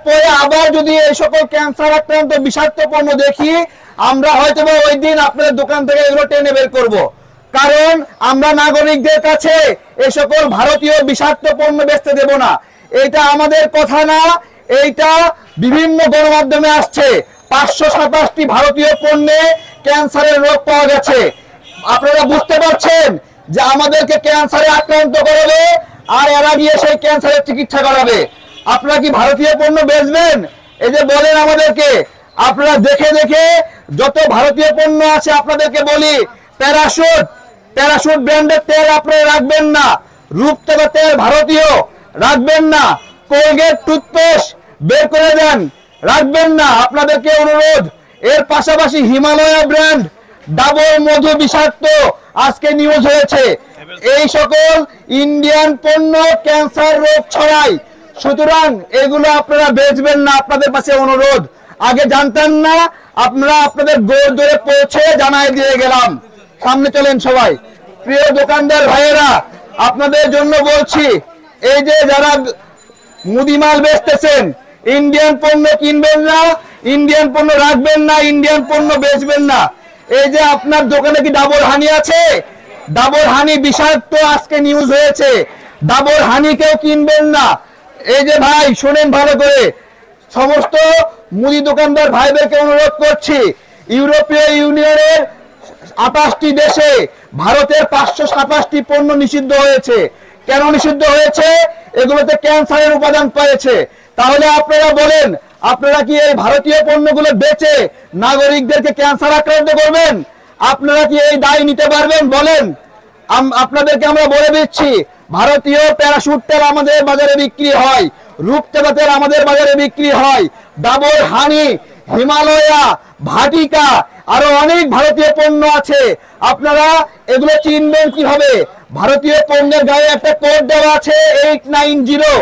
এরপরে আবার যদি এই সকল ক্যান্সার আক্রান্ত বিষাক্ত পণ্য দেখি, আমরা হয়তো ওই দিন আপনাদের দোকান থেকে এগুলো টেনে বের করব। কারণ আমরা নাগরিকদের কাছে এই সকল ভারতীয় বিষাক্ত পণ্য বেচতে দেব না। এটা আমাদের কথা না, এইটা বিভিন্ন গণমাধ্যমে আসছে। 527টি ভারতীয় পণ্যে ক্যান্সারের রোগ পাওয়া গেছে। আপনারা বুঝতে পারছেন যে আমাদেরকে ক্যান্সারে আক্রান্ত করাবে আর এরা গিয়ে সেই ক্যান্সারের চিকিৎসা করাবে। আপনারা কি ভারতীয় পণ্য বেচবেন? এই যে বলেন আমাদেরকে, আপনারা দেখে দেখে যত ভারতীয় পণ্য আছে আপনাদেরকে বলি, প্যারাশুট ব্র্যান্ডের তেল আপনারা রাখবেন না, রূপতলা তেল ভারতীয় রাখবেন না, কোলগেট টুথপেস্ট বের করে দেন, রাখবেন না, আপনাদেরকে অনুরোধ। এর পাশাপাশি হিমালয়া ব্র্যান্ড ডাবল মধু বিষাক্ত আজকে নিউজ হয়েছে। এই সকল ইন্ডিয়ান পণ্য ক্যান্সার রোগ ছড়ায়, সুতরাং এগুলো আপনারা বেচবেন না, আপনাদের কাছে অনুরোধ। আগে জানতেন না, আপনারা আপনাদের গোড় ধরে পৌঁছে জানাই দিয়ে গেলাম। সামনে চলেন সবাই। প্রিয় দোকানদার ভাইয়েরা, আপনাদের জন্য বলছি, এই যে যারা মুদিমাল বেচতেছেন, ইন্ডিয়ান পণ্য কিনবেন না, ইন্ডিয়ান পণ্য রাখবেন না, ইন্ডিয়ান পণ্য বেচবেন না। এই যে আপনার দোকানে কি ডাবর হানি আছে? ডাবর হানি বিষাক্ত আজকে নিউজ হয়েছে। ডাবর হানি কেউ কিনবেন না। এই যে ভাই শুনেন ভালো করে, সমস্ত মুদি দোকানদার ভাইদেরকে অনুরোধ করছি, ইউরোপীয় ইউনিয়নের 28টি দেশে ভারতের 527টি পণ্য নিষিদ্ধ হয়েছে। কেন নিষিদ্ধ হয়েছে? এগুলোতে ক্যান্সারের উপাদান পেয়েছে। তাহলে আপনারা বলেন, আপনারা কি এই ভারতীয় পণ্যগুলো বেচে নাগরিকদেরকে ক্যান্সার আক্রান্ত করবেন? আপনারা কি এই দায় নিতে পারবেন? বলেন। আপনাদেরকে আমরা বলে দিচ্ছি, ভারতীয় প্যারাশুট তেল আমাদের বাজারে বিক্রি হয়, রূপতলা তেল আমাদের বাজারে বিক্রি হয়, ডাবর হানি, হিমালয়া, ভাটিকা, আরো অনেক ভারতীয় পণ্য আছে। আপনারা এগুলো চিনবেন কিভাবে? ভারতীয় পণ্যের গায়ে একটা কোড দেওয়া আছে 890।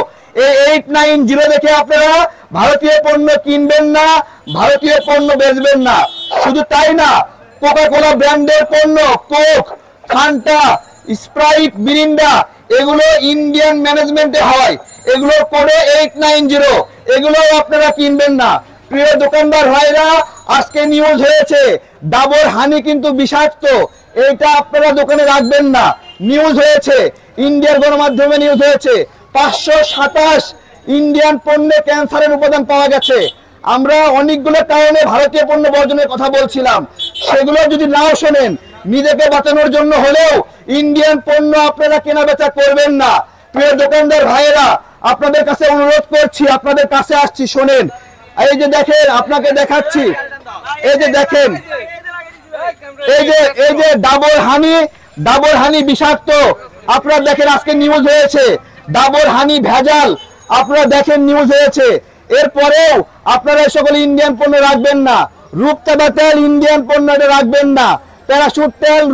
এই 890 দেখে আপনারা ভারতীয় পণ্য কিনবেন না, ভারতীয় পণ্য বেচবেন না। শুধু তাই না, কোকা কোলা ব্র্যান্ডের পণ্য, কোক, ফান্টা, স্প্রাইট, মিরিন্ডা, এগুলো ইন্ডিয়ান ম্যানেজমেন্টে হয়, এগুলো কোডে 890, এগুলো আপনারা কিনবেন না। প্রিয় দোকানদার ভাইরা, আজকে নিউজ হয়েছে ডাবর হানি কিন্তু বিষাক্ত, এটা আপনারা দোকানে রাখবেন না। নিউজ হয়েছে, ইন্ডিয়ার গণমাধ্যমে নিউজ হয়েছে, 527 ইন্ডিয়ান পণ্যে ক্যান্সারের উপাদান পাওয়া গেছে। আমরা অনেকগুলো কারণে ভারতীয় পণ্য বর্জনের কথা বলছিলাম, সেগুলো যদি নাও শোনেন, নিজেকে বাঁচানোর জন্য হলেও ইন্ডিয়ান পণ্য আপনারা কেনা বেচা করবেন না। প্রিয় দোকানদার ভাইয়েরা, আপনাদের কাছে অনুরোধ করছি, আপনাদের কাছে আসছি, শোনেন। এই যে দেখেন, আপনাকে দেখাচ্ছি, এই যে দেখেন, এই যে ডাবর হানি বিষাক্ত, আপনারা দেখেন আজকে নিউজ হয়েছে। ডাবর হানি ভেজাল, আপনারা দেখেন নিউজ হয়েছে। এরপরেও আপনারা সকল ইন্ডিয়ান পণ্য রাখবেন না। রূপতলা তেল ইন্ডিয়ান পণ্য রাখবেন না, প্যারাশুট তেল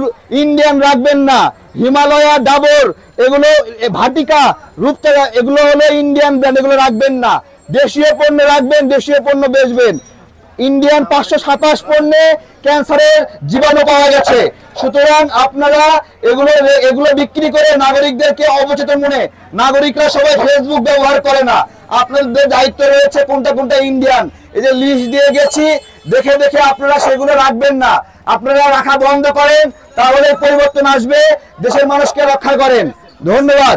ইন্ডিয়ান রাখবেন না, হিমালয়া, ডাবর, এগুলো ভাটিকা, রূপতলা, এগুলো হলো ইন্ডিয়ান ব্র্যান্ড, এগুলো রাখবেন না। দেশীয় পণ্য রাখবেন, দেশীয় পণ্য বেচবেন। ইন্ডিয়ান 527 পণ্যে ক্যান্সারের জীবাণু পাওয়া গেছে। সুতরাং আপনারা এগুলো বিক্রি করে নাগরিকদেরকে অবচেতন মনে, নাগরিকরা সবাই ফেসবুক ব্যবহার করে না, আপনাদের দায়িত্ব রয়েছে কোনটা কোনটা ইন্ডিয়ান, এই যে লিস্ট দিয়ে গেছি, দেখে দেখে আপনারা সেগুলো রাখবেন না। আপনারা রাখা বন্ধ করেন, তাহলে পরিবর্তন আসবে, দেশের মানুষকে রক্ষা করেন। ধন্যবাদ।